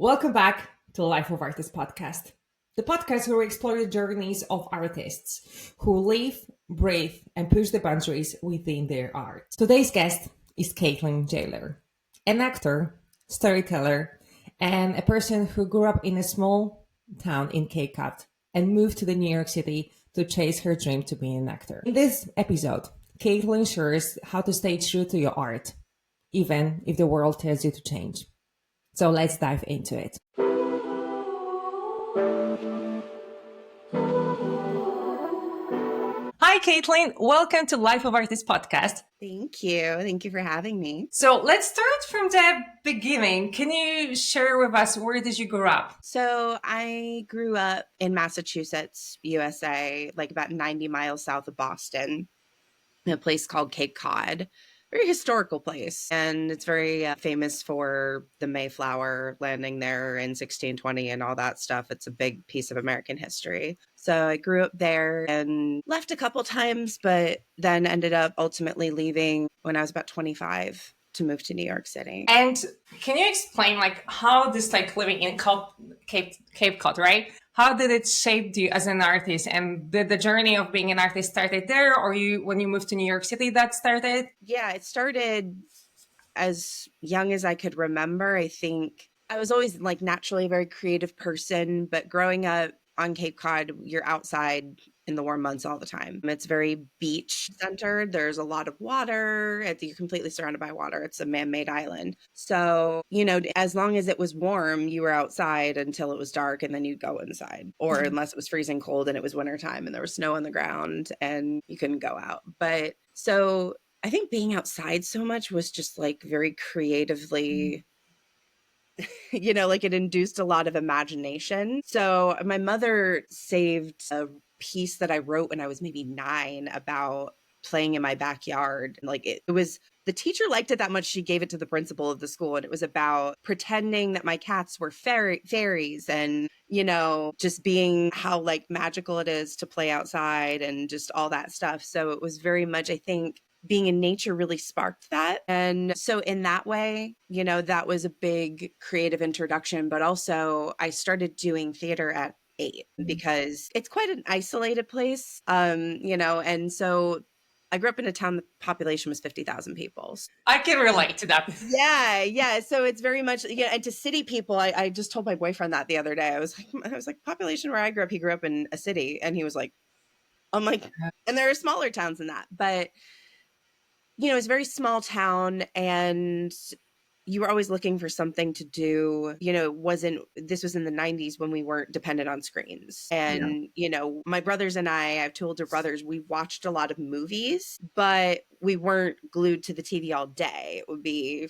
Welcome back to the Life of Artists podcast, the podcast where we explore the journeys of artists who live, breathe, and push the boundaries within their art. Today's guest is Caitlyn Geiler, an actor, storyteller, and a person who grew up in a small town in Cape Cod and moved to the New York City to chase her dream to be an actor. In this episode, Caitlyn shares how to stay true to your art, even if the world tells you to change. So let's dive into it. Hi, Caitlyn. Welcome to Life of Artists podcast. Thank you. Thank you for having me. So let's start from the beginning. Can you share with us, where did you grow up? So I grew up in Massachusetts, USA, like about 90 miles south of Boston, in a place called Cape Cod. Very historical place. And it's very famous for the Mayflower landing there in 1620 and all that stuff. It's a big piece of American history. So I grew up there and left a couple times, but then ended up ultimately leaving when I was about 25 to move to New York City. And can you explain how this living in Cape Cod, right? How did it shape you as an artist? And did the journey of being an artist started there, or when you moved to New York City that started? Yeah, it started as young as I could remember. I think I was always naturally a very creative person, but growing up on Cape Cod, you're outside in the warm months all the time. It's very beach centered. There's a lot of water. You're completely surrounded by water. It's a man-made island. So, as long as it was warm, you were outside until it was dark, and then you'd go inside. Or unless it was freezing cold and it was wintertime and there was snow on the ground and you couldn't go out. But so I think being outside so much was just very creatively it induced a lot of imagination. So my mother saved a piece that I wrote when I was maybe 9 about playing in my backyard. It was, the teacher liked it that much, she gave it to the principal of the school. And it was about pretending that my cats were fairies and, just being how magical it is to play outside and just all that stuff. So it was very much, I think, being in nature really sparked that. And so in that way, that was a big creative introduction. But also I started doing theater at 8 because it's quite an isolated place, and so I grew up in a town, the population was 50,000 people. I can relate to that. Yeah. So it's very much, and to city people, I just told my boyfriend that the other day. I was like, population where I grew up, he grew up in a city. And he was like, I'm like, and there are smaller towns than that. But it's a very small town, and you were always looking for something to do. This was in the 90s when we weren't dependent on screens. And, my brothers and I have 2 older brothers, we watched a lot of movies, but we weren't glued to the TV all day. It would be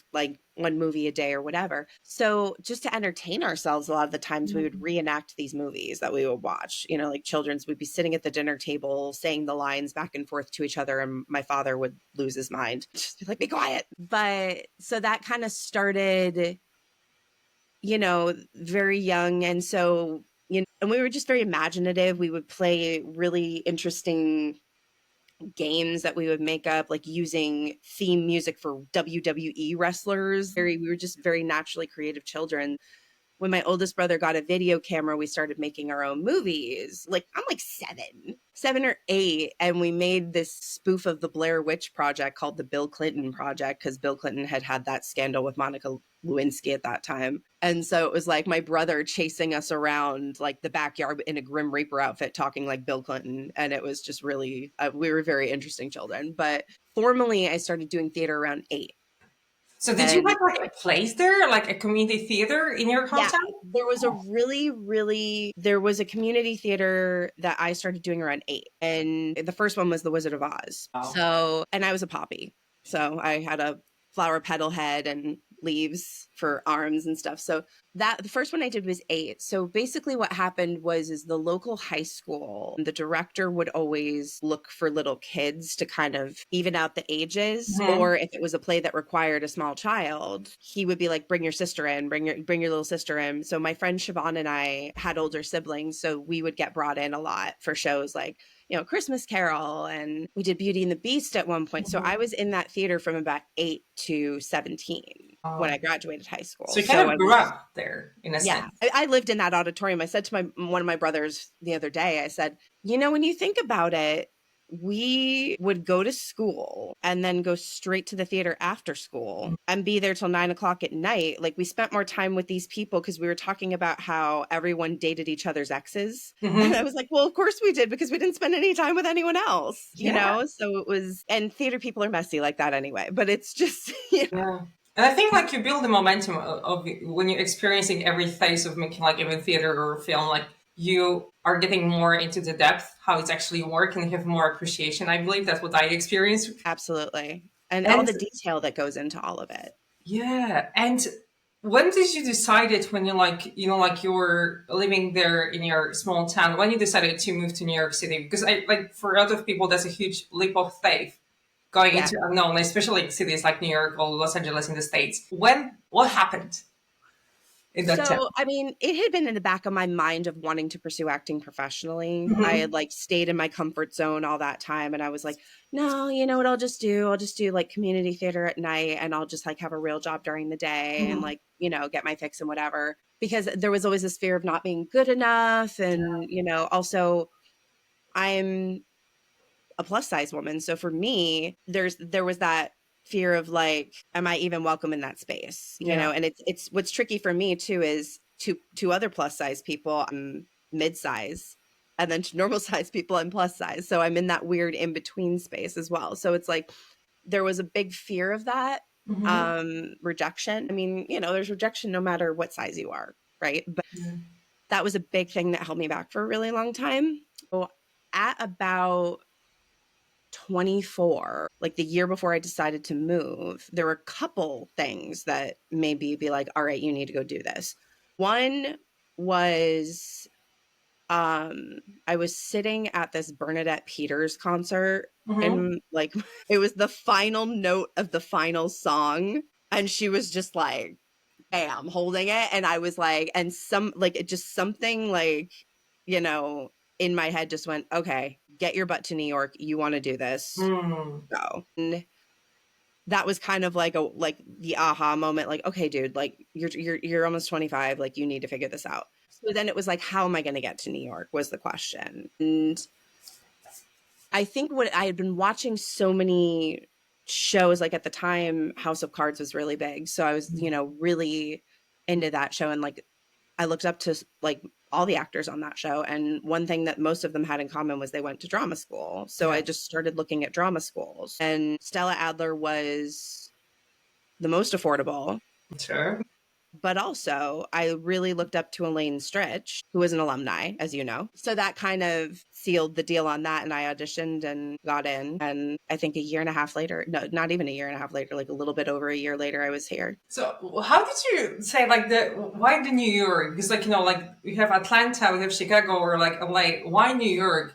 one movie a day or whatever. So just to entertain ourselves, a lot of the times we would reenact these movies that we would watch, children's, we'd be sitting at the dinner table saying the lines back and forth to each other. And my father would lose his mind, just be like, be quiet. But so that kind of started, very young. And so, and we were just very imaginative. We would play really interesting games that we would make up, using theme music for WWE wrestlers. We were just very naturally creative children. When my oldest brother got a video camera, we started making our own movies. I'm 7 or 8. And we made this spoof of the Blair Witch Project called the Bill Clinton Project, because Bill Clinton had that scandal with Monica Lewinsky at that time. And so it was my brother chasing us around the backyard in a Grim Reaper outfit, talking like Bill Clinton. And it was just really, we were very interesting children. But formally, I started doing theater around 8. So did you have a place there, a community theater in your hometown? Yeah, there was there was a community theater that I started doing around 8. And the first one was The Wizard of Oz. Oh. So, and I was a poppy. So I had a flower petal head and leaves for arms and stuff. So that the first one I did was 8. So basically what happened is the local high school, the director would always look for little kids to kind of even out the ages. Mm-hmm. Or if it was a play that required a small child, he would be like, bring your sister in, bring your little sister in. So my friend Siobhan and I had older siblings. So we would get brought in a lot for shows like, Christmas Carol, and we did Beauty and the Beast at one point. Mm-hmm. So I was in that theater from about 8 to 17. when I graduated high school. So you kind of grew up there in a Yeah, sense. I lived in that auditorium. I said to one of my brothers the other day, I said, when you think about it, we would go to school and then go straight to the theater after school and be there till 9 o'clock at night. Like, we spent more time with these people because we were talking about how everyone dated each other's exes. And I was like, well, of course we did, because we didn't spend any time with anyone else, So it was, and theater people are messy like that anyway, but it's just, Yeah. And I think like you build the momentum of when you're experiencing every phase of making like even theater or film, like you are getting more into the depth, how it's actually work, and you have more appreciation. I believe that's what I experienced. Absolutely. And all And the detail that goes into all of it. yeah. And when did you decide it when you like, like you were living there in your small town, when you decided to move to New York City? Because I like for a lot of people, that's a huge leap of faith going Yeah. into unknown, especially in cities like New York or Los Angeles in the States. What happened in that town? So, I mean, it had been in the back of my mind of wanting to pursue acting professionally. I had like stayed in my comfort zone all that time. And I was like, no, you know what I'll just do? I'll just do like community theater at night, and I'll just like have a real job during the day and like, get my fix and whatever. Because there was always this fear of not being good enough. And, also I'm a plus size woman. So for me, there was that fear of like, am I even welcome in that space? And it's what's tricky for me too is to other plus size people, I'm mid size, and then to normal size people, I'm plus size. So I'm in that weird in between space as well. So it's like there was a big fear of that rejection. I mean, there's rejection no matter what size you are, right? But that was a big thing that held me back for a really long time. So at about 24, like the year before I decided to move, there were a couple things that made me be like, all right, you need to go do this. One was I was sitting at this Bernadette Peters concert, and like it was the final note of the final song, and she was just like, bam, holding it, and I was like, and it just something like, in my head just went, okay, get your butt to New York. You want to do this. Go. And that was kind of like the aha moment. Like, okay, dude, like you're almost 25. Like, you need to figure this out. So then it was like, how am I going to get to New York was the question. And I think what I had been watching so many shows, like at the time, House of Cards was really big. So I was, really into that show. And like, I looked up to like all the actors on that show. And one thing that most of them had in common was they went to drama school. So I just started looking at drama schools, and Stella Adler was the most affordable. Sure. But also, I really looked up to Elaine Stritch, who was an alumni, as you know. So that kind of sealed the deal on that. And I auditioned and got in. And I think a year and a half later, no, not even a year and a half later, like a little bit over a year later, I was here. So how did you say like why the New York? Because like, like we have Atlanta, we have Chicago, or like LA. Why New York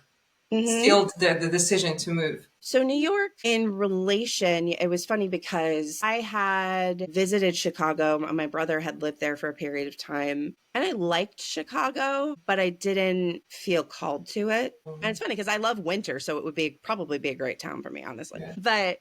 sealed the decision to move? So New York, in relation, it was funny because I had visited Chicago. My brother had lived there for a period of time, and I liked Chicago, but I didn't feel called to it. And it's funny because I love winter, so it would probably be a great town for me, honestly. Yeah. But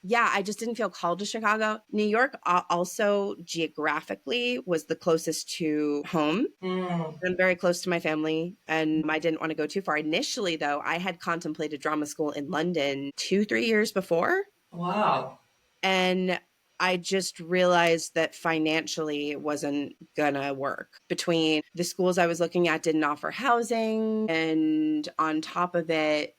yeah, I just didn't feel called to Chicago. New York also geographically was the closest to home. I'm very close to my family, and I didn't want to go too far. Initially, though, I had contemplated drama school in London 2-3 years before. Wow. And I just realized that financially it wasn't gonna work. Between the schools I was looking at didn't offer housing, and on top of it,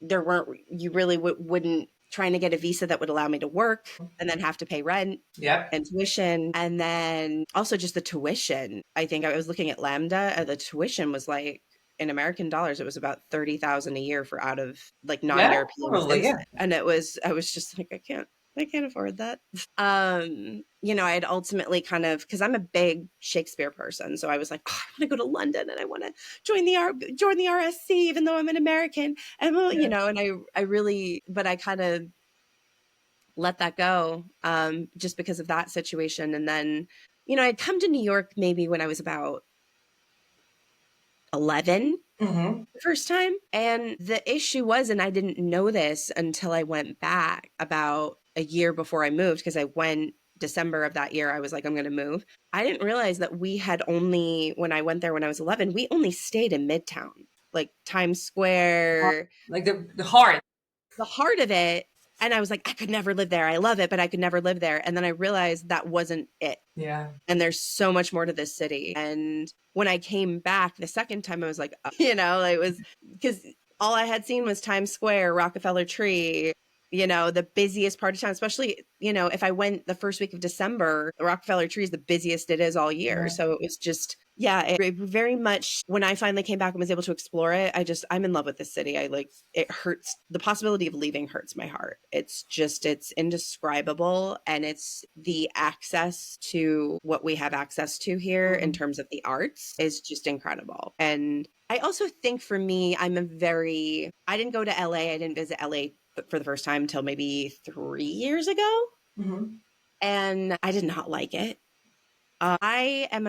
you really wouldn't trying to get a visa that would allow me to work and then have to pay rent and tuition. And then also just the tuition. I think I was looking at Lambda, and the tuition was like, in American dollars, it was about 30,000 a year for out of like non-European citizens. And I was just like, I can't afford that. I had ultimately kind of, because I'm a big Shakespeare person, so I was like, I want to go to London and I want to join the RSC, even though I'm an American. And and I really, but I kind of let that go, just because of that situation. And then, I'd come to New York maybe when I was about 11 the first time. And the issue was, and I didn't know this until I went back about a year before I moved, because I went December of that year, I was like, I'm going to move. I didn't realize that we had only, when I went there when I was 11, we only stayed in Midtown, like Times Square, Like the heart. the heart of it. And I was like, I could never live there. I love it, but I could never live there. And then I realized that wasn't it. Yeah. And there's so much more to this city. And when I came back the second time, I was like, you know, it was because all I had seen was Times Square, Rockefeller Tree, you know, the busiest part of town, especially, you know, if I went the first week of December, the Rockefeller Tree is the busiest it is all year. Yeah. So it was just, yeah, it very much, when I finally came back and was able to explore it, I'm in love with this city. I like, it hurts. The possibility of leaving hurts my heart. It's just, it's indescribable. And it's the access to what we have access to here in terms of the arts is just incredible. And I also think for me, I didn't go to LA. I didn't visit LA for the first time until maybe 3 years ago. Mm-hmm. And I did not like it. I am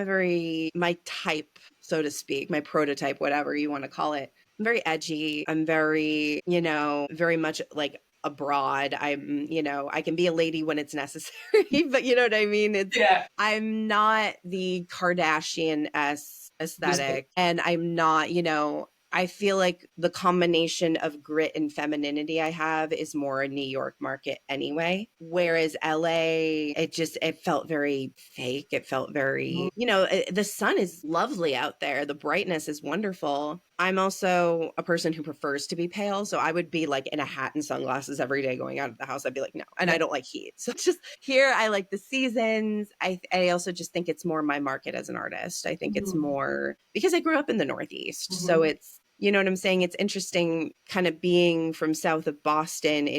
my type, so to speak, my prototype, whatever you want to call it. I'm very edgy. I'm very, you know, very much like abroad. I'm, you know, I can be a lady when it's necessary, but you know what I mean? I'm not the Kardashian-esque aesthetic, and I'm not, you know, I feel like the combination of grit and femininity I have is more a New York market anyway. Whereas LA, it felt very fake. It felt very, you know, the sun is lovely out there. The brightness is wonderful. I'm also a person who prefers to be pale. So I would be like in a hat and sunglasses every day going out of the house. I'd be like, no. And I don't like heat. So it's just here, I like the seasons. I also just think it's more my market as an artist. I think it's more because I grew up in the Northeast. So it's, you know what I'm saying? It's interesting kind of being from south of Boston.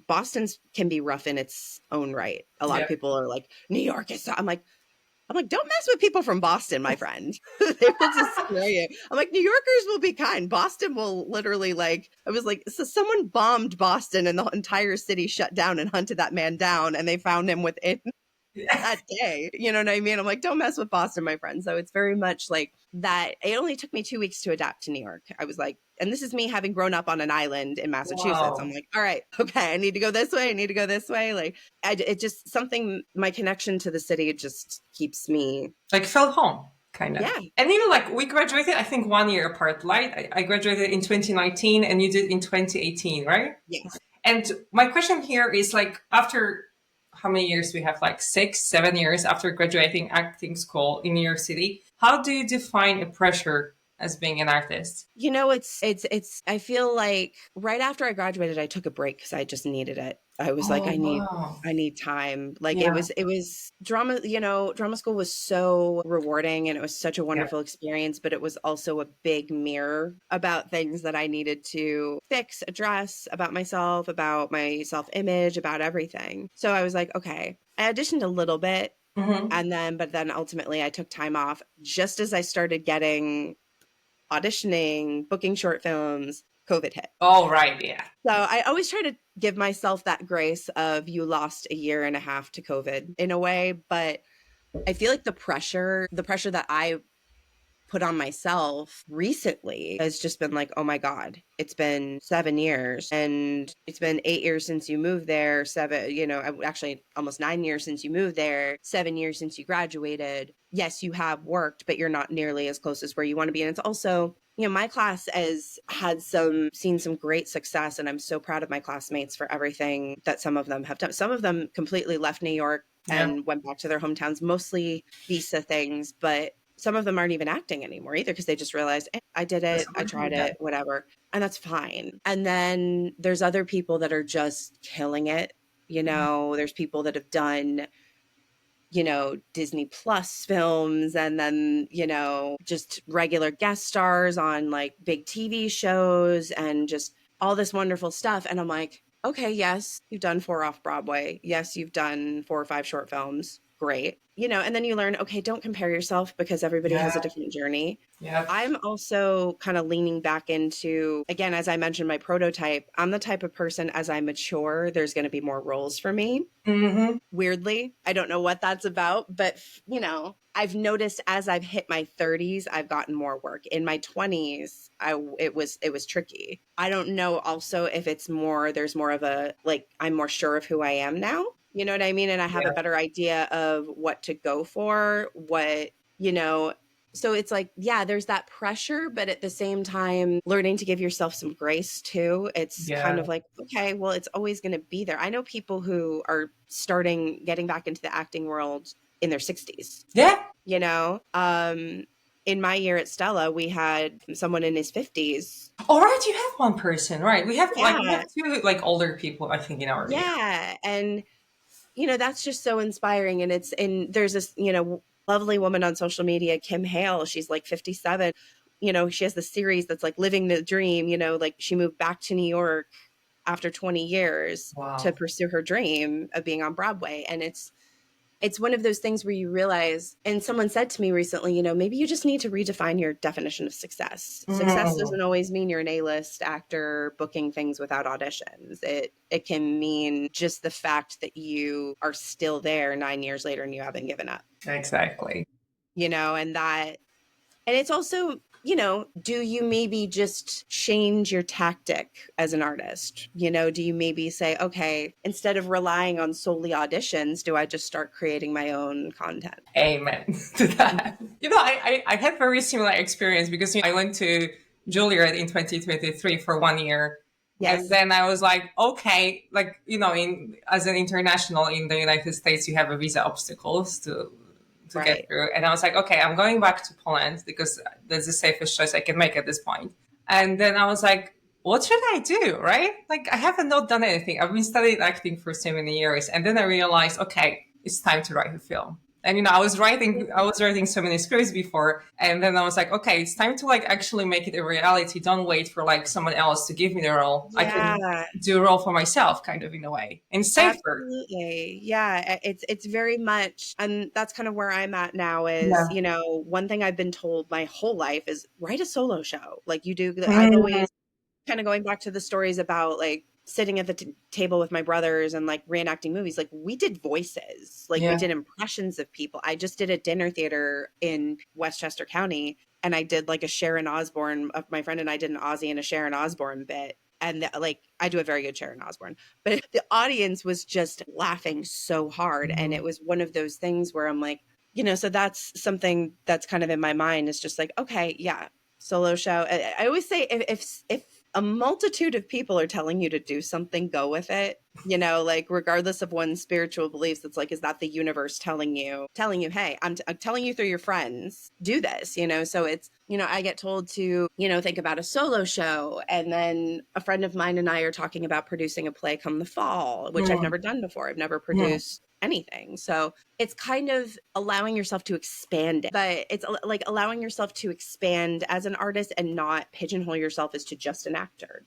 Boston's can be rough in its own right. A lot of people are like, New York is, I'm like, don't mess with people from Boston, my friend. They will just scare you. I'm like, New Yorkers will be kind. Boston will literally I was like, so someone bombed Boston and the entire city shut down and hunted that man down and they found him within that day. You know what I mean? I'm like, don't mess with Boston, my friend. So it's very much like that. It only took me 2 weeks to adapt to New York. I was like, and this is me having grown up on an island in Massachusetts. I'm like, all right, okay, I need to go this way. I need to go this way. Like, it just something, my connection to the city just keeps me like felt home. Kind of. Yeah. And you know, like we graduated, I think 1 year apart, right? I graduated in 2019 and you did in 2018, right? Yes. And my question here is like, after how many years we have, like 6, 7 years after graduating acting school in New York City, how do you define a pressure as being an artist? You know, I feel like right after I graduated, I took a break because I just needed it. I was like, I need time. Like it was drama, you know, drama school was so rewarding and it was such a wonderful experience, but it was also a big mirror about things that I needed to fix, address about myself, about my self-image, about everything. So I was like, okay, I auditioned a little bit but then ultimately I took time off just as I started getting auditioning, booking short films, COVID hit. Oh, right. Yeah. So I always try to give myself that grace of you lost a year and a half to COVID in a way. But I feel like the pressure that I put on myself recently has just been like, oh my God, it's been 7 years and it's been 8 years since you moved there. Actually almost 9 years since you moved there, 7 years since you graduated. Yes, you have worked, but you're not nearly as close as where you want to be. And it's also, you know, my class has seen some great success and I'm so proud of my classmates for everything that some of them have done. Some of them completely left New York and went back to their hometowns, mostly visa things, but some of them aren't even acting anymore either because they just realized, I did it, I tried it, whatever. And that's fine. And then there's other people that are just killing it. You know, there's people that have done, you know, Disney Plus films and then, you know, just regular guest stars on like big TV shows and just all this wonderful stuff. And I'm like, okay, yes, you've done 4 off Broadway. Yes, you've done 4 or 5 short films. great. And then you learn, okay, don't compare yourself because everybody has a different journey. Yeah. I'm also kind of leaning back into, again, as I mentioned, my prototype, I'm the type of person, as I mature, there's going to be more roles for me. Weirdly, I don't know what that's about, but I've noticed as I've hit my 30s, I've gotten more work. In my 20s, it was tricky. I don't know also if it's more, there's more of a, like, I'm more sure of who I am now. You know what I mean? And I have a better idea of what to go for, so it's like, yeah, there's that pressure, but at the same time, learning to give yourself some grace too. It's kind of like, okay, well, it's always going to be there. I know people who are getting back into the acting world in their 60s. Yeah. In my year at Stella, we had someone in his 50s. All right, you have one person, right? We have two older people, I think, in our year. Yeah, and that's just so inspiring. And there's this lovely woman on social media, Kim Hale. She's like 57. She has the series that's like living the dream. Like she moved back to New York after 20 years to pursue her dream of being on Broadway. And it's one of those things where you realize, and someone said to me recently, maybe you just need to redefine your definition of success. Success doesn't always mean you're an A-list actor booking things without auditions. It can mean just the fact that you are still there 9 years later and you haven't given up. Exactly. And it's also, do you maybe just change your tactic as an artist? Do you maybe say, okay, instead of relying on solely auditions, do I just start creating my own content? Amen to that. I had very similar experience because I went to Juilliard in 2023 for 1 year. Yes. And then I was like, okay, as an international in the United States, you have a visa obstacles to get through. And I was like, okay, I'm going back to Poland because that's the safest choice I can make at this point. And then I was like, what should I do? Right? Like, I haven't not done anything. I've been studying acting for so many years. And then I realized, okay, it's time to write a film. And, I was writing so many scripts before. And then I was like, okay, it's time to actually make it a reality. Don't wait for someone else to give me the role. Yeah. I can do a role for myself, kind of, in a way, and safer. Absolutely. Yeah. It's very much, and that's kind of where I'm at now is, one thing I've been told my whole life is write a solo show. Like you do. I've always kind of going back to the stories about sitting at the table with my brothers and reenacting movies. Like we did voices, we did impressions of people. I just did a dinner theater in Westchester County and I did a Sharon Osbourne, my friend and I did an Ozzy and a Sharon Osbourne bit. And I do a very good Sharon Osbourne, but the audience was just laughing so hard. And it was one of those things where I'm like, so that's something that's kind of in my mind is just okay, yeah, solo show. I always say if a multitude of people are telling you to do something, go with it, regardless of one's spiritual beliefs. It's is that the universe telling you, hey, I'm telling you through your friends, do this, so it's, I get told to, think about a solo show. And then a friend of mine and I are talking about producing a play come the fall, which I've never done before. I've never produced anything. So it's kind of allowing yourself to expand it, but it's allowing yourself to expand as an artist and not pigeonhole yourself as to just an actor.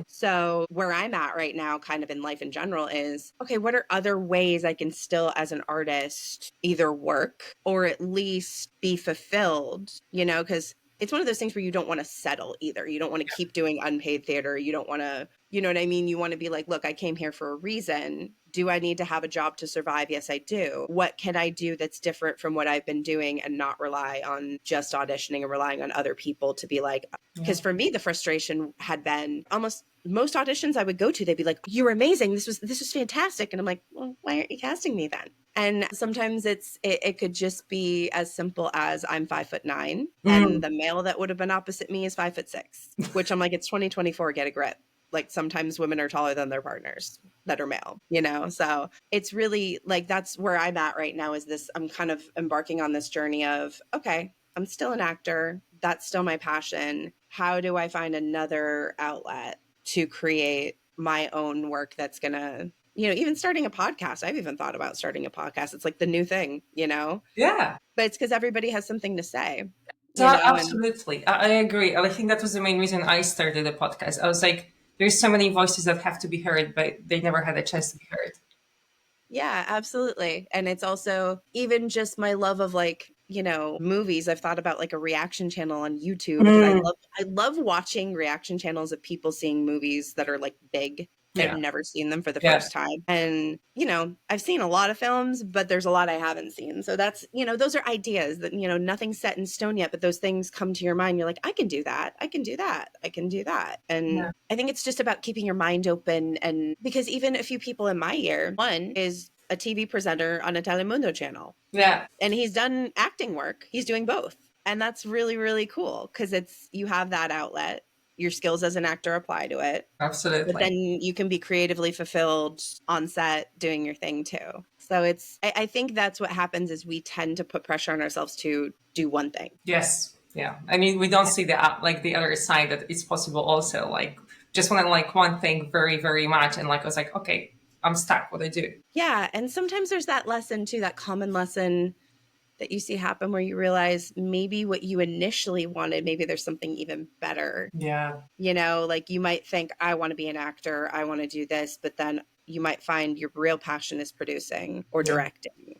So where I'm at right now, kind of in life in general is, okay, what are other ways I can still as an artist either work or at least be fulfilled, because it's one of those things where you don't want to settle either. You don't want to keep doing unpaid theater. You don't want to, you know what I mean? You want to be look, I came here for a reason. Do I need to have a job to survive? Yes, I do. What can I do that's different from what I've been doing and not rely on just auditioning and relying on other people to be because for me, the frustration had been almost most auditions I would go to, they'd be like, you're amazing. This was fantastic. And I'm like, well, why aren't you casting me then? And sometimes it could just be as simple as I'm 5'9" and the male that would have been opposite me is 5'6", which I'm like, it's 2024, get a grip. Sometimes women are taller than their partners that are male, so it's really that's where I'm at right now is this, I'm kind of embarking on this journey of, okay, I'm still an actor. That's still my passion. How do I find another outlet to create my own work that's going to, even starting a podcast. I've even thought about starting a podcast. It's the new thing, Yeah. But it's because everybody has something to say. So absolutely. I agree. I think that was the main reason I started the podcast. I was like, there's so many voices that have to be heard, but they never had a chance to be heard. Yeah, absolutely. And it's also even just my love of like, movies. I've thought about like a reaction channel on YouTube because Mm, I love watching reaction channels of people seeing movies that are like big. They've yeah, never seen them for the yeah, first time. And, I've seen a lot of films, but there's a lot I haven't seen. So that's, those are ideas that, nothing's set in stone yet, but those things come to your mind. You're like, I can do that. I can do that. I can do that. And yeah, I think it's just about keeping your mind open. And because even a few people in my year, one is a TV presenter on a Telemundo channel, yeah, and he's done acting work. He's doing both. And that's really, really cool because you have that outlet. Your skills as an actor apply to it, but absolutely. then you can be creatively fulfilled on set doing your thing too. So I think that's what happens is we tend to put pressure on ourselves to do one thing. Yes, yeah. I mean, we don't see the like the other side that it's possible. Also, like just want to like one thing very, very much, and like I was like, okay, I'm stuck. What do I do? Yeah. And sometimes there's that lesson too, that common lesson that you see happen where you realize maybe what you initially wanted, maybe there's something even better. Yeah, Like you might think, I want to be an actor, I want to do this, but then you might find your real passion is producing or yeah, directing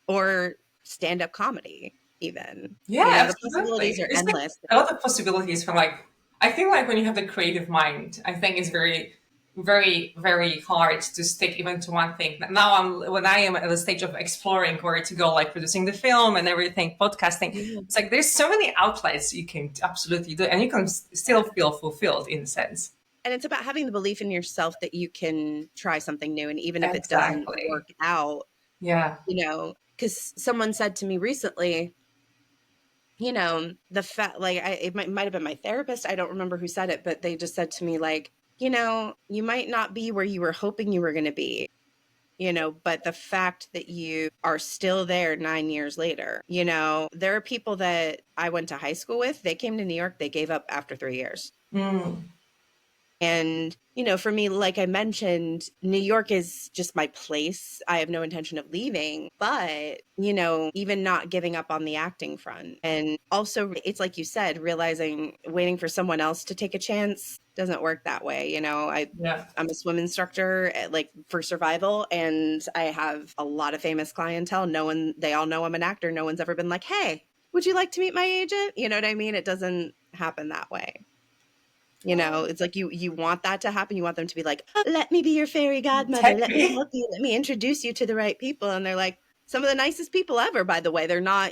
or stand up comedy, even. yeah, The possibilities absolutely. are There's like endless. a lot of possibilities for like. I feel like when you have the creative mind, I think it's very, very, very hard to stick even to one thing. Now when I am at the stage of exploring where to go, like producing the film and everything, podcasting. Yeah. It's like there's so many outlets you can absolutely do, and you can still feel fulfilled in a sense. And it's about having the belief in yourself that you can try something new. And even if it doesn't Exactly. work out, Yeah. because someone said to me recently, the fact, like, it might have been my therapist. I don't remember who said it, but they just said to me, like, you might not be where you were hoping you were going to be, but the fact that you are still there 9 years later, there are people that I went to high school with, they came to New York, they gave up after 3 years. Mm. And, for me, like I mentioned, New York is just my place. I have no intention of leaving, but, even not giving up on the acting front. And also, it's like you said, realizing waiting for someone else to take a chance doesn't work that way. Yeah. I'm a swim instructor, like for survival, and I have a lot of famous clientele. They all know I'm an actor. No one's ever been like, hey, would you like to meet my agent? You know what I mean? It doesn't happen that way. It's like you want that to happen. You want them to be like, "Oh, let me be your fairy godmother. Take Let me me. help you. Let me introduce you to the right people." And they're like some of the nicest people ever, by the way. They're not,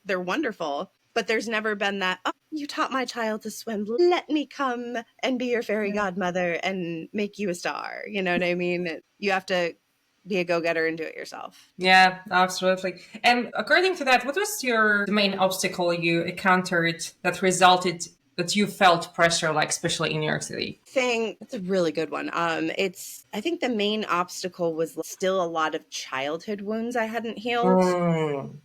they're wonderful. But there's never been that, oh, you taught my child to swim. Let me come and be your fairy godmother and make you a star. You know what I mean? You have to be a go-getter and do it yourself. Yeah, absolutely. And according to that, what was your main obstacle you encountered that resulted that you felt pressure, like especially in New York City? Thing that's a really good one. I think the main obstacle was still a lot of childhood wounds I hadn't healed. Mm.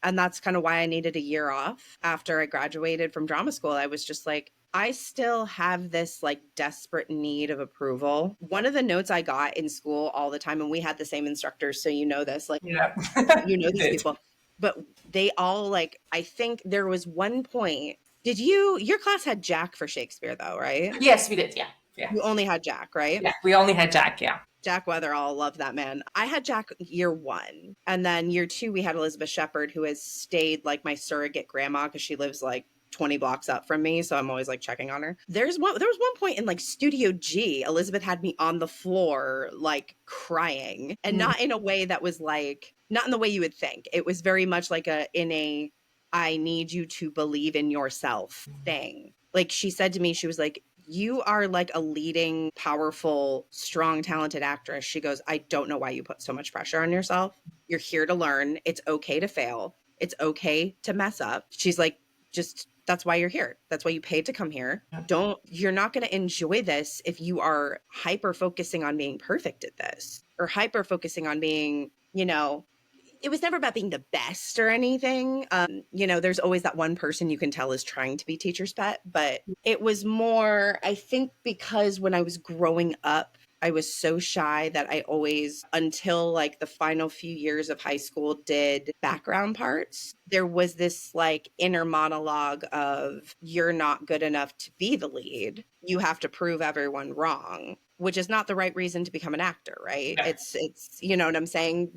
And that's kind of why I needed a year off after I graduated from drama school. I was just like, I still have this like desperate need of approval. One of the notes I got in school all the time, and we had the same instructors, so this, like, Yeah, you these did. people, but they all like, I think there was one point. Your class had Jack for Shakespeare though, right? Yes, we did. Yeah, yeah, You only had Jack, right? yeah. We only had Jack. Yeah. Jack Weatherall, love that man. I had Jack year one. And then year two, we had Elizabeth Shepard, who has stayed like my surrogate grandma because she lives like 20 blocks up from me. So I'm always like checking on her. There was one point in like Studio G, Elizabeth had me on the floor, like crying, and Mm. not in a way that was like, not in the way you would think. It was very much like I need you to believe in yourself thing. Like she said to me, she was like, you are like a leading, powerful, strong, talented actress. She goes, I don't know why you put so much pressure on yourself. You're here to learn. It's okay to fail. It's okay to mess up. She's like, just that's why you're here. That's why you paid to come here. You're not going to enjoy this if you are hyper focusing on being perfect at this or hyper focusing on being, it was never about being the best or anything. There's always that one person you can tell is trying to be teacher's pet, but it was more, I think, because when I was growing up, I was so shy that I always, until like the final few years of high school, did background parts. There was this like inner monologue of, you're not good enough to be the lead. You have to prove everyone wrong. which is not the right reason to become an actor, right? Yeah. It's, you know what I'm saying?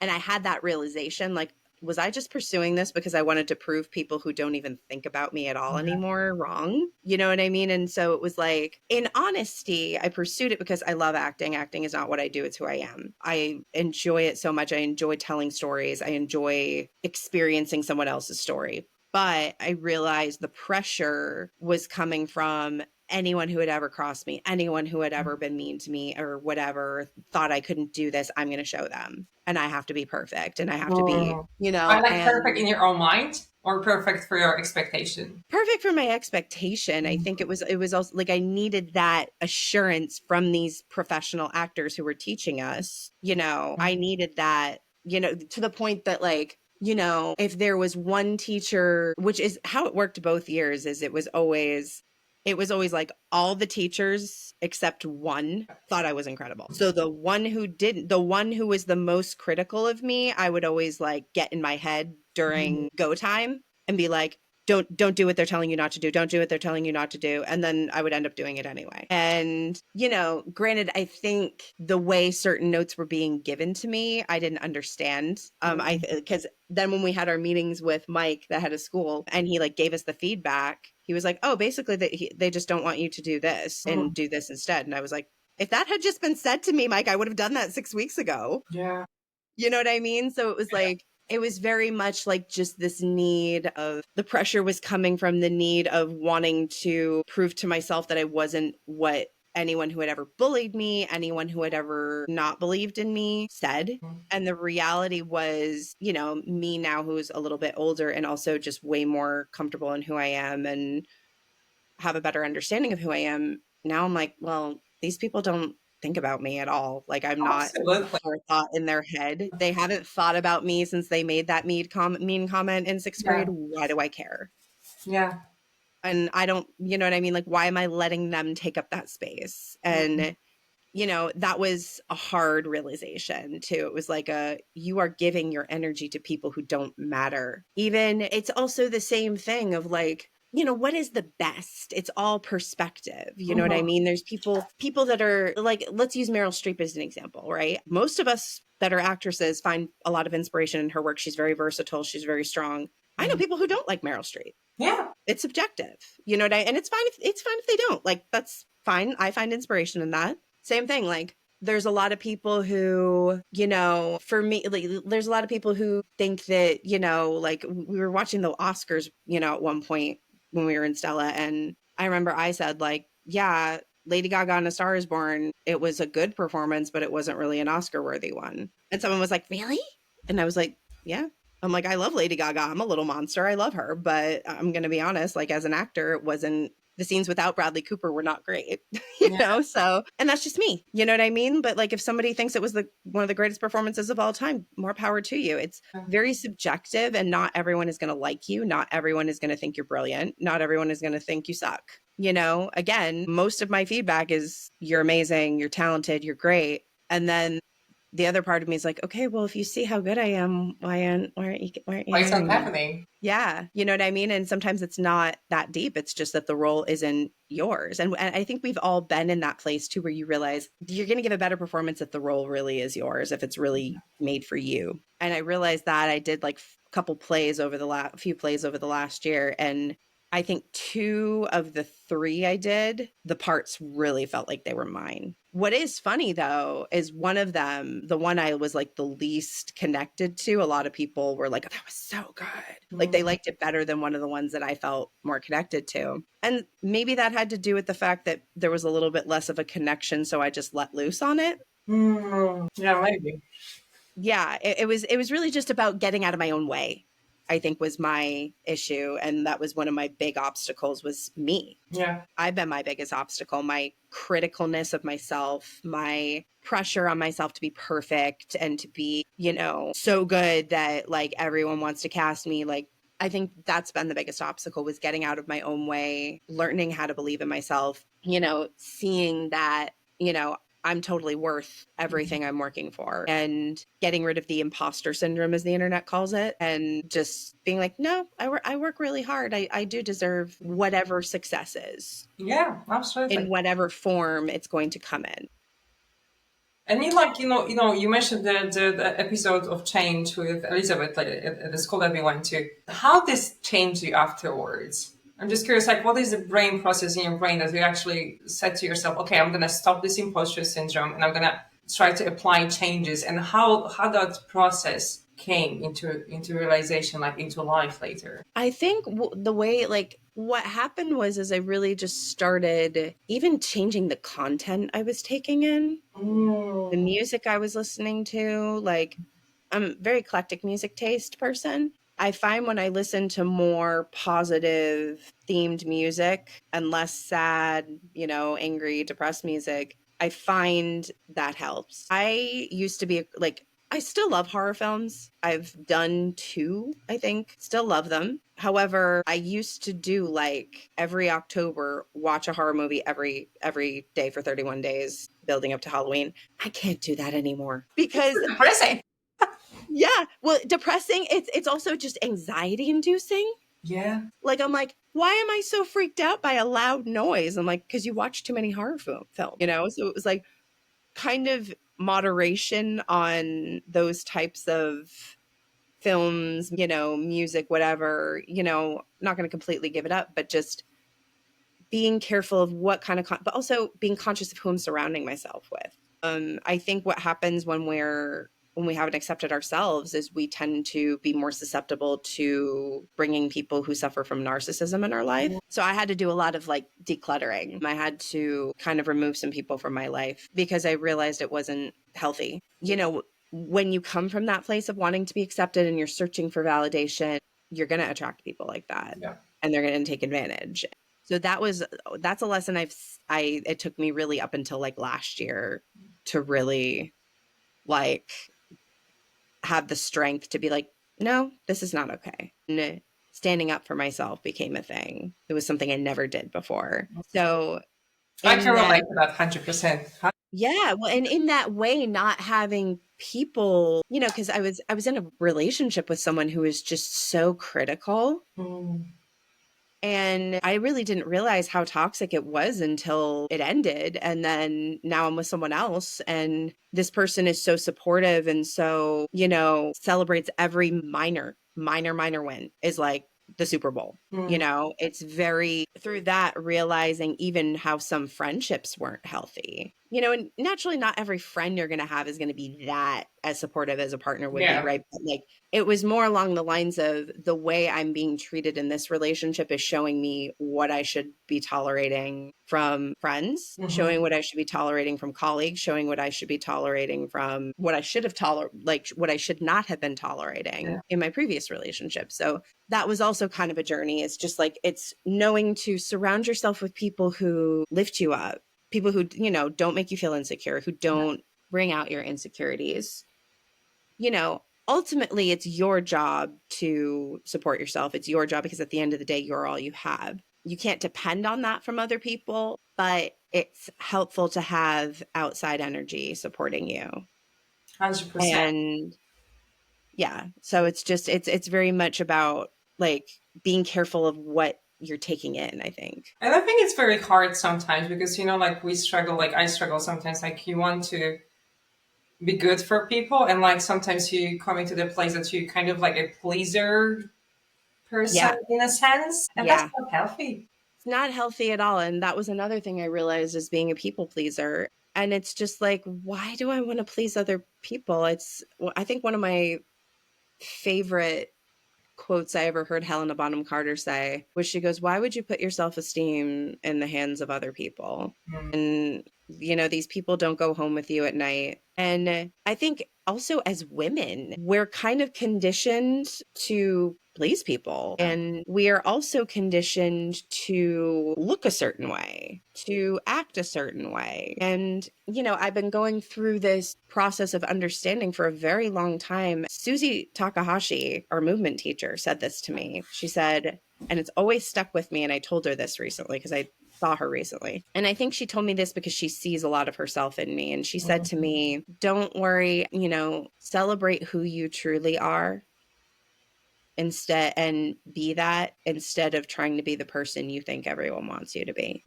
And I had that realization, like, was I just pursuing this because I wanted to prove people who don't even think about me at all anymore wrong? You know what I mean? And so it was like, in honesty, I pursued it because I love acting. Acting is not what I do, it's who I am. I enjoy it so much. I enjoy telling stories. I enjoy experiencing someone else's story. But I realized the pressure was coming from anyone who had ever crossed me, anyone who had ever been mean to me or whatever, thought I couldn't do this. I'm going to show them. And I have to be perfect. And I have to be, you know. I like perfect in your own mind or perfect for your expectation? Perfect for my expectation. I think it was also like I needed that assurance from these professional actors who were teaching us. You know, I needed that, you know, to the point that, like, you know, if there was one teacher, which is how it worked both years, is it was always like all the teachers except one thought I was incredible. So the one who didn't, the one who was the most critical of me, I would always like get in my head during go time and be like, don't do what they're telling you not to do. Don't do what they're telling you not to do. And then I would end up doing it anyway. And, you know, granted, I think the way certain notes were being given to me, I didn't understand. Because then when we had our meetings with Mike, the head of school, and he like gave us the feedback, he was like, oh, basically they just don't want you to do this and do this instead. And I was like, if that had just been said to me, Mike, I would have done that 6 weeks ago. Yeah. You know what I mean? So it was like, it was very much like just this need of, the pressure was coming from the need of wanting to prove to myself that I wasn't what anyone who had ever bullied me, anyone who had ever not believed in me said. And the reality was, you know, me now who's a little bit older and also just way more comfortable in who I am and have a better understanding of who I am. Now I'm like, well, these people don't think about me at all. Like, I'm not a thought in their head. They haven't thought about me since they made that mean comment in sixth grade. Why do I care? Yeah. And I don't, you know what I mean? Like, why am I letting them take up that space? And, you know, that was a hard realization too. It was like you are giving your energy to people who don't matter. Even, it's also the same thing of like, you know, what is the best? It's all perspective. You know what I mean? There's people that are like, let's use Meryl Streep as an example, right? Most of us that are actresses find a lot of inspiration in her work. She's very versatile. She's very strong. I know people who don't like Meryl Streep. Yeah. It's subjective. You know what and it's fine if they don't. Like, that's fine. I find inspiration in that. Same thing. Like, there's a lot of people who, you know, for me, like, there's a lot of people who think that, you know, like, we were watching the Oscars, you know, at one point when we were in Stella. And I remember I said, like, yeah, Lady Gaga and A Star Is Born, it was a good performance, but it wasn't really an Oscar worthy one. And someone was like, really? And I was like, yeah. I'm like, I love Lady Gaga. I'm a little monster. I love her. But I'm going to be honest, like, as an actor, it wasn't, the scenes without Bradley Cooper were not great, you know? So, and that's just me, you know what I mean? But like, if somebody thinks it was one of the greatest performances of all time, more power to you. It's very subjective, and not everyone is going to like you. Not everyone is going to think you're brilliant. Not everyone is going to think you suck. You know, again, most of my feedback is, you're amazing, you're talented, you're great. And then the other part of me is like, okay, well, if you see how good I am, why aren't you Why is that happening? Yeah. You know what I mean? And sometimes it's not that deep. It's just that the role isn't yours. And I think we've all been in that place too, where you realize you're going to give a better performance if the role really is yours, if it's really made for you. And I realized that I did like a few plays over the last year. And I think 2 of the 3 I did, the parts really felt like they were mine. What is funny though, is one of them, the one I was like the least connected to, a lot of people were like, oh, that was so good. Like, they liked it better than one of the ones that I felt more connected to. And maybe that had to do with the fact that there was a little bit less of a connection. So I just let loose on it. Yeah, maybe. Yeah, it was really just about getting out of my own way, I think, was my issue. And that was one of my big obstacles, was me. Yeah. I've been my biggest obstacle, my criticalness of myself, my pressure on myself to be perfect and to be, you know, so good that like everyone wants to cast me. Like, I think that's been the biggest obstacle, was getting out of my own way, learning how to believe in myself, you know, seeing that, you know, I'm totally worth everything I'm working for, and getting rid of the imposter syndrome, as the internet calls it, and just being like, no, I work really hard. I do deserve whatever success is. Yeah, In absolutely. whatever form it's going to come in. And you mentioned the episode of Change with Elizabeth at the school that we went to. How this changed you afterwards? I'm just curious, like, what is the brain process in your brain that you actually said to yourself, okay, I'm going to stop this imposter syndrome and I'm going to try to apply changes, and how that process came into realization, like into life later? I think the way, like, what happened was I really just started even changing the content I was taking in, the music I was listening to. Like, I'm a very eclectic music taste person. I find when I listen to more positive themed music and less sad, angry, depressed music, I find that helps. I used to be like, I still love horror films. I've done two, I think. Still love them. However, I used to do like every October watch a horror movie every day for 31 days building up to Halloween. I can't do that anymore because Depressing. yeah, well, depressing. It's also just anxiety inducing. Yeah. Like, I'm like, why am I so freaked out by a loud noise? I'm like, because you watch too many horror film, So it was like kind of moderation on those types of films, music, whatever, not going to completely give it up, but just being careful of what kind of, but also being conscious of who I'm surrounding myself with. I think what happens when we haven't accepted ourselves is we tend to be more susceptible to bringing people who suffer from narcissism in our life. So I had to do a lot of like decluttering. I had to kind of remove some people from my life because I realized it wasn't healthy. When you come from that place of wanting to be accepted and you're searching for validation, you're going to attract people like that. Yeah. And they're going to take advantage. So that's a lesson it took me really up until like last year to really like have the strength to be like, no, this is not okay. And standing up for myself became a thing. It was something I never did before. So I can relate to that 100%. yeah, well, and in that way, not having people, because I was in a relationship with someone who was just so critical. And I really didn't realize how toxic it was until it ended. And then now I'm with someone else, and this person is so supportive and so, celebrates every minor win, is like the Super Bowl. It's very, through that, realizing even how some friendships weren't healthy. And naturally not every friend you're going to have is going to be that as supportive as a partner would be, right? But like, it was more along the lines of the way I'm being treated in this relationship is showing me what I should be tolerating from friends, showing what I should be tolerating from colleagues, showing what I should be tolerating from what I should have what I should not have been tolerating in my previous relationship. So that was also kind of a journey. It's just like, it's knowing to surround yourself with people who lift you up, people who, don't make you feel insecure, who don't bring out your insecurities. Ultimately, it's your job to support yourself. It's your job because at the end of the day, you're all you have. You can't depend on that from other people, but it's helpful to have outside energy supporting you. 100%. And yeah, so it's very much about like being careful of what you're taking in, I think. And I think it's very hard sometimes because, like we struggle, like I struggle sometimes, like you want to be good for people. And like sometimes you come into the place that you kind of like a pleaser person in a sense. And that's not healthy. It's not healthy at all. And that was another thing I realized is being a people pleaser. And it's just like, why do I want to please other people? I think one of my favorite quotes I ever heard Helena Bonham Carter say was, she goes, why would you put your self-esteem in the hands of other people? And, these people don't go home with you at night. And I think also as women, we're kind of conditioned to please people. And we are also conditioned to look a certain way, to act a certain way. And, I've been going through this process of understanding for a very long time. Susie Takahashi, our movement teacher, said this to me. She said, and it's always stuck with me, and I told her this recently because I saw her recently. And I think she told me this because she sees a lot of herself in me. And she said to me, don't worry, celebrate who you truly are instead, and be that instead of trying to be the person you think everyone wants you to be.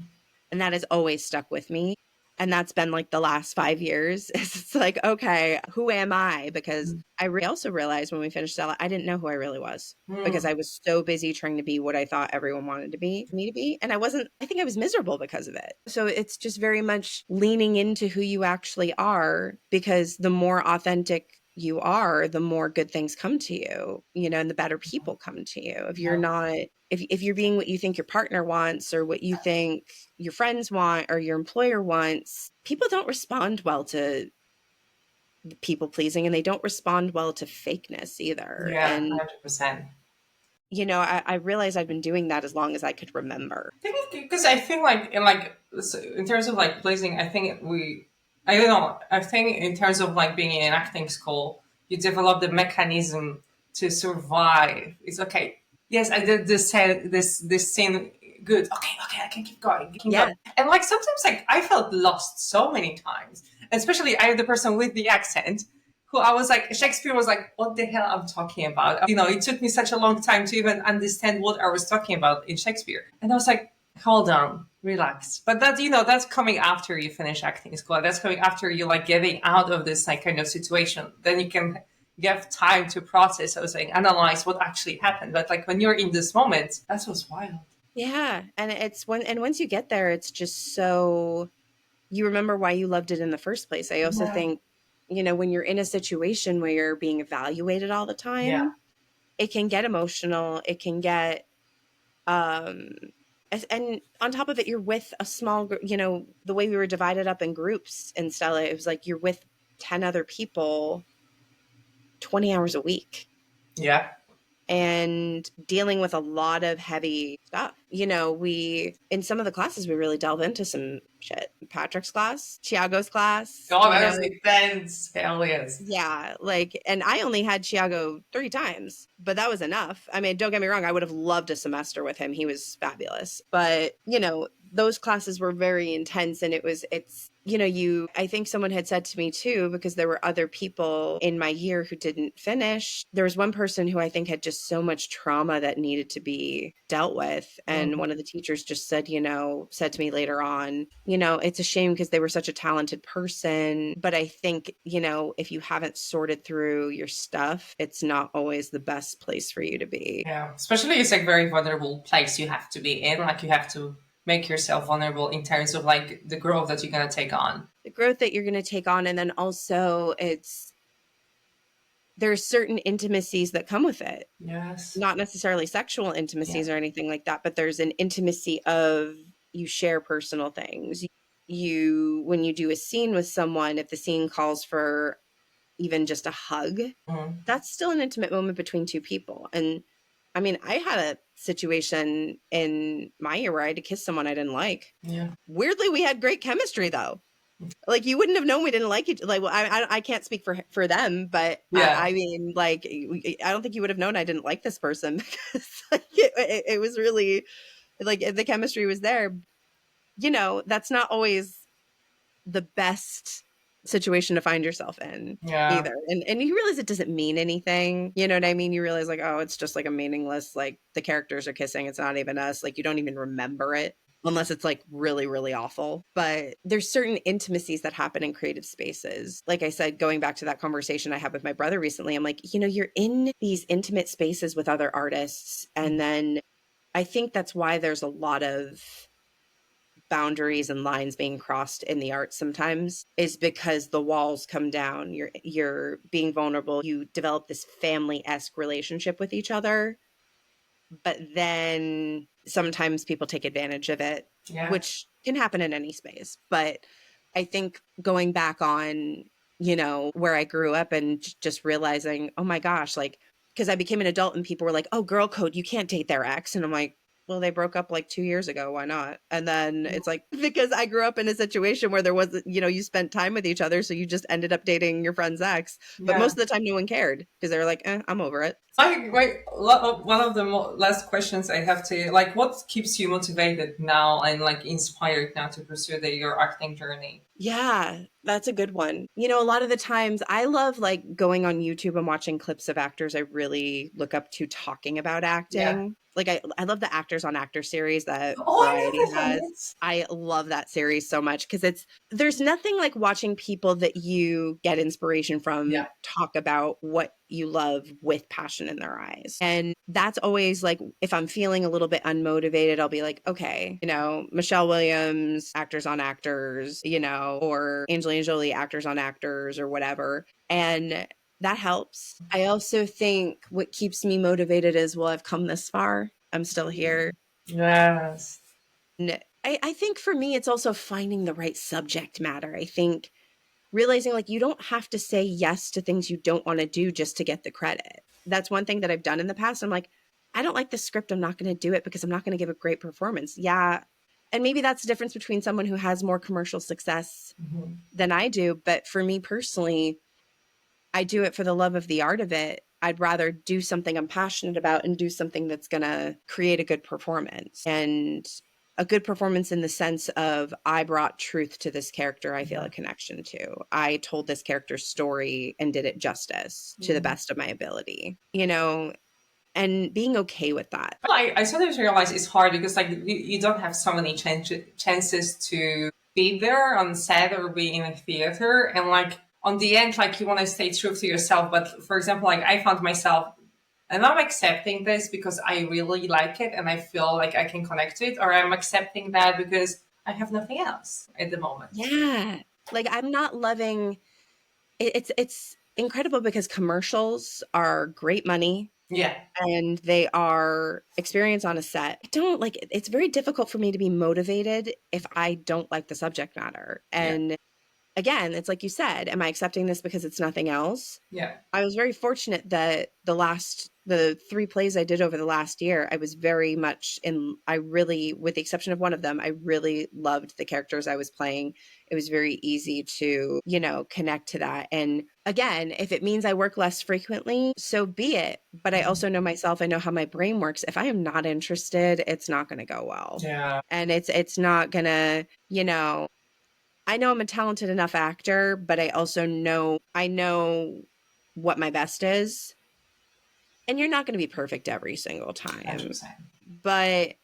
And that has always stuck with me. And that's been like the last 5 years. It's like, okay, who am I? Because I also realized when we finished Stella, I didn't know who I really was because I was so busy trying to be what I thought everyone wanted me to be. And I think I was miserable because of it. So it's just very much leaning into who you actually are, because the more authentic you are, the more good things come to you, and the better people come to you. If you're not, if you're being what you think your partner wants or what you think your friends want or your employer wants, people don't respond well to people pleasing, and they don't respond well to fakeness either. Yeah, And 100%. I realized I've been doing that as long as I could remember. Because I think in terms of like pleasing, I don't know, I think in terms of like being in acting school, you develop the mechanism to survive. It's okay. Yes, I did this scene good. Okay, I can keep going. And like sometimes like I felt lost so many times. Especially I am the person with the accent who I was like, Shakespeare was like, what the hell I'm talking about? It took me such a long time to even understand what I was talking about in Shakespeare. And I was like, hold on, relax. But that's coming after you finish acting school. That's coming after you like getting out of this like kind of situation. Then you can give time to process, I was saying, analyze what actually happened. But like when you're in this moment, that was wild. Yeah. And once you get there, it's just so, you remember why you loved it in the first place. I also think, when you're in a situation where you're being evaluated all the time, it can get emotional. It can get, and on top of it, you're with a small group, the way we were divided up in groups in Stella, it was like you're with 10 other people 20 hours a week. Yeah. And dealing with a lot of heavy stuff. In some of the classes, we really delve into some shit. Patrick's class, Tiago's class. Oh, that was intense. Hell yes. Yeah. And I only had Tiago 3 times, but that was enough. I mean, don't get me wrong. I would have loved a semester with him. He was fabulous. But, those classes were very intense, and I think someone had said to me too, because there were other people in my year who didn't finish. There was one person who I think had just so much trauma that needed to be dealt with. And one of the teachers just said to me later on, it's a shame because they were such a talented person. But I think, if you haven't sorted through your stuff, it's not always the best place for you to be. Yeah. Especially it's like a very vulnerable place you have to be in. Like you have to make yourself vulnerable in terms of like the growth that you're going to take on. The growth that you're going to take on. And then also there's certain intimacies that come with it. Yes. Not necessarily sexual intimacies or anything like that, but there's an intimacy of you share personal things. When you do a scene with someone, if the scene calls for even just a hug, that's still an intimate moment between 2 people. And I mean, I had a situation in my year where I had to kiss someone I didn't like. Yeah. Weirdly, we had great chemistry though. Like you wouldn't have known we didn't like each. Like, well, I can't speak for them, but I mean, like, I don't think you would have known I didn't like this person because like, it was really like the chemistry was there. That's not always the best situation to find yourself in either. And you realize it doesn't mean anything. You know what I mean? You realize like, oh, it's just like a meaningless, like the characters are kissing. It's not even us. Like you don't even remember it unless it's like really, really awful. But there's certain intimacies that happen in creative spaces. Like I said, going back to that conversation I had with my brother recently, I'm like, you're in these intimate spaces with other artists. And then I think that's why there's a lot of boundaries and lines being crossed in the arts sometimes, is because the walls come down. You're being vulnerable. You develop this family-esque relationship with each other, but then sometimes people take advantage of it, which can happen in any space. But I think going back on, where I grew up and just realizing, oh my gosh, like, because I became an adult and people were like, oh, girl code, you can't date their ex. And I'm like, well, they broke up like 2 years ago. Why not? And then it's like, because I grew up in a situation where there wasn't, you spent time with each other. So you just ended up dating your friend's ex. But most of the time, no one cared because they were like, I'm over it. One of the last questions I have to like, what keeps you motivated now and like inspired now to pursue your acting journey? Yeah, that's a good one. A lot of the times I love like going on YouTube and watching clips of actors I really look up to talking about acting. Like I love the Actors on Actor series that Variety I love has. this. I love that series so much because there's nothing like watching people that you get inspiration from talk about what you love with passion in their eyes. And that's always like, if I'm feeling a little bit unmotivated, I'll be like, okay, Michelle Williams, Actors on Actors, or Angelina Jolie, Actors on Actors, or whatever. And that helps. I also think what keeps me motivated is, well, I've come this far. I'm still here. Yes. And I think for me, it's also finding the right subject matter. I think realizing like you don't have to say yes to things you don't want to do just to get the credit. That's one thing that I've done in the past. I'm like, I don't like this script. I'm not going to do it because I'm not going to give a great performance. Yeah. And maybe that's the difference between someone who has more commercial success than I do. But for me personally, I do it for the love of the art of it. I'd rather do something I'm passionate about and do something that's going to create a good performance. And a good performance in the sense of I brought truth to this character I feel a connection to. I told this character's story and did it justice to the best of my ability, and being okay with that. I sometimes realize it's hard because like you don't have so many chances to be there on set or be in a theater, and like on the end, like you want to stay true to yourself. But for example, like I found myself, and I'm accepting this because I really like it and I feel like I can connect to it, or I'm accepting that because I have nothing else at the moment. Yeah. Like I'm not loving it. It's incredible because commercials are great money. Yeah. And they are experience on a set. I don't like it. It's very difficult for me to be motivated if I don't like the subject matter. And again, it's like you said, am I accepting this because it's nothing else? Yeah. I was very fortunate that the 3 plays I did over the last year, I was very much with the exception of one of them, I really loved the characters I was playing. It was very easy to, connect to that. And again, if it means I work less frequently, so be it. But I also know myself, I know how my brain works. If I am not interested, it's not going to go well. Yeah. And it's not going to, I know I'm a talented enough actor, but I also know what my best is. And you're not going to be perfect every single time. 100%. But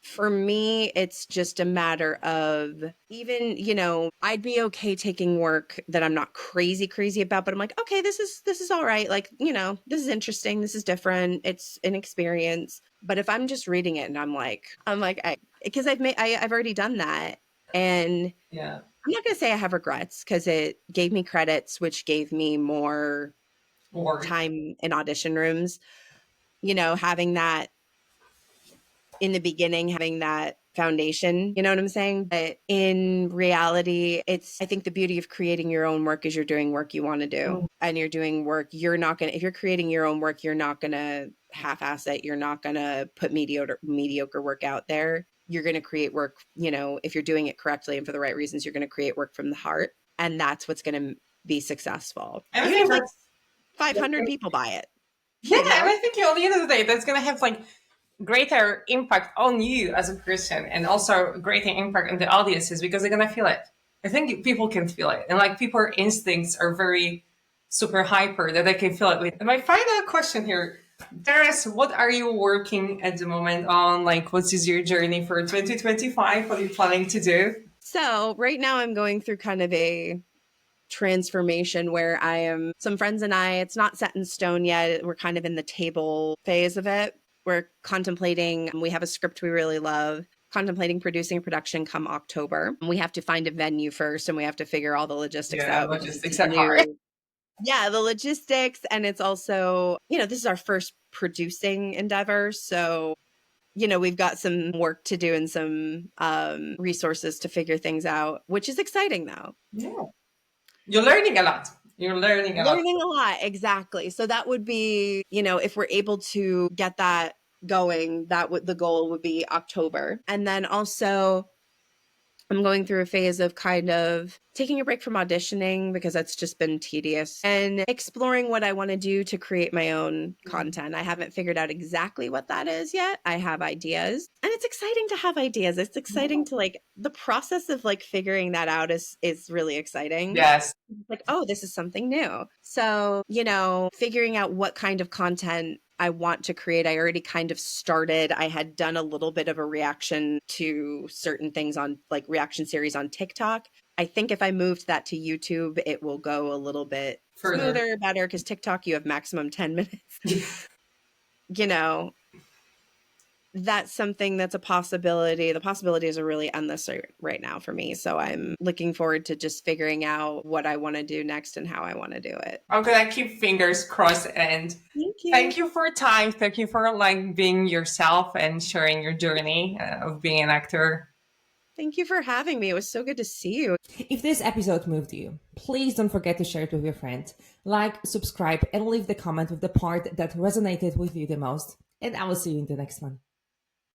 for me, it's just a matter of even, I'd be okay taking work that I'm not crazy about, but I'm like, okay, this is all right. Like, this is interesting. This is different. It's an experience. But if I'm just reading it and I'm like, because I've already done that. And yeah, I'm not going to say I have regrets because it gave me credits, which gave me more time in audition rooms, having that in the beginning, having that foundation, you know what I'm saying? But in reality, I think the beauty of creating your own work is you're doing work you want to do and you're doing work. If you're creating your own work, you're not going to half-ass it. You're not going to put mediocre work out there. You're going to create work, if you're doing it correctly and for the right reasons, you're going to create work from the heart. And that's what's going to be successful. And Even if like 500 people buy it. Yeah, and I think at the end of the day, that's going to have like greater impact on you as a person and also greater impact on the audiences because they're going to feel it. I think people can feel it. And like people's instincts are very super hyper that they can feel it with. And my final question here, Darius, what are you working at the moment on? Like, what is your journey for 2025? What are you planning to do? So right now I'm going through kind of a transformation where some friends and it's not set in stone yet. We're kind of in the table phase of it. We're contemplating, we have a script we really love, contemplating producing a production come October. We have to find a venue first and we have to figure all the logistics out. Logistics are hard. Yeah, the logistics. And it's also, this is our first producing endeavor. So, we've got some work to do and some resources to figure things out, which is exciting though. Yeah. You're learning a lot. Learning a lot. Exactly. So that would be, if we're able to get that going, the goal would be October. And then also I'm going through a phase of kind of taking a break from auditioning because that's just been tedious, and exploring what I want to do to create my own content. I haven't figured out exactly what that is yet. I have ideas, and it's exciting to have ideas. It's exciting to like the process of like figuring that out is really exciting. Yes. Like, oh, this is something new. So, you know, figuring out what kind of content I want to create. I already kind of started. I had done a little bit of a reaction to certain things on like reaction series on TikTok. I think if I moved that to YouTube, it will go a little bit smoother, better, because TikTok, you have maximum 10 minutes. You know, that's something that's a possibility. The possibilities are really endless right now for me. So I'm looking forward to just figuring out what I want to do next and how I want to do it. I'm gonna keep fingers crossed, and thank you for your time. Thank you for like being yourself and sharing your journey of being an actor. Thank you for having me. It was so good to see you. If this episode moved you, please don't forget to share it with your friends. Like, subscribe, and leave the comment with the part that resonated with you the most. And I will see you in the next one.